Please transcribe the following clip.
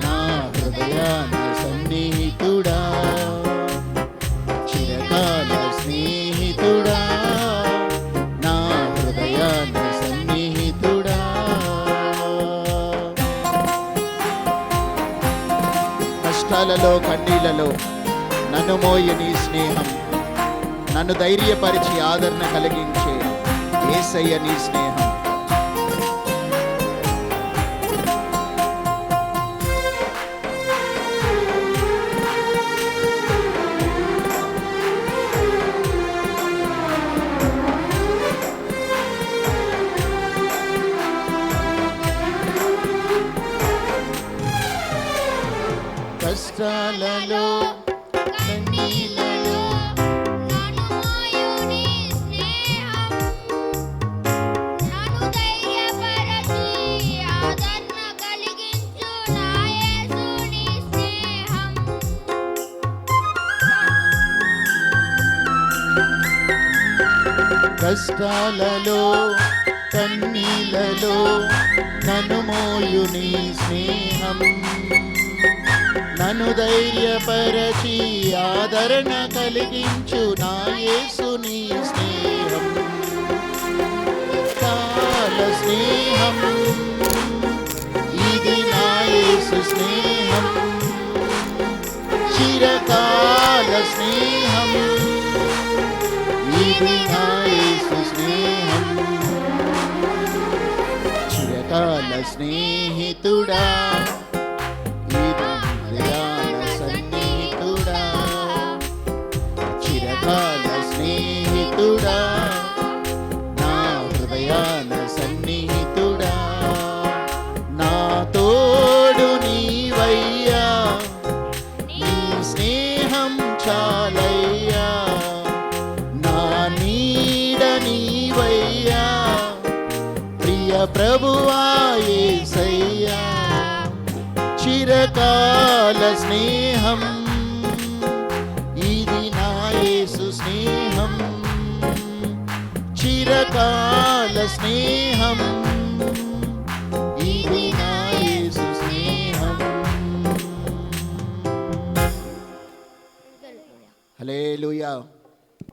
నా హృదయాన సన్నిహితుడా, చిరకాల స్నేహితుడా, నా హృదయాన సన్నిహితుడా. కష్టాలలో కన్నీళ్లలో నన్ను మోయి నీ స్నేహం, నన్ను ధైర్యపరిచి ఆదరణ కలిగించే యేసయ్య నీ స్నేహం. కష్టాలలో కన్నీళ్లలో నన్ను మోయు నీ స్నేహం, నన్ను ధైర్యపరచి ఆదరణ కలిగించు నా యేసు నీ స్నేహం. కష్టాలలో కన్నీళ్లలో నన్ను మోయు నీ స్నేహం, నన్ను ధైర్యపరచి ఆదరణ కలిగించు నా యేసు నీ స్నేహం. కాల స్నేహం ఇది నా యేసు స్నేహం, చిరకాల స్నేహం ఇది నా యేసు స్నేహం. చిరకాల స్నేహితుడా, ఇది హృదయాన సన్నిహితుడా, చిరకాల స్నేహితుడా, నా హృదయాన సన్నిహితుడా. నా తోడు నీవయ్యా, నీ స్నేహం చాలయ్యా, నా నీడ నీవయ్యా, ప్రియ ప్రభువా యేసయ్యా. చిరకాల స్నేహం ఇది నా యేసు స్నేహం, చిరకాల స్నేహం ఇది నా యేసు స్నేహం. హల్లెలూయా.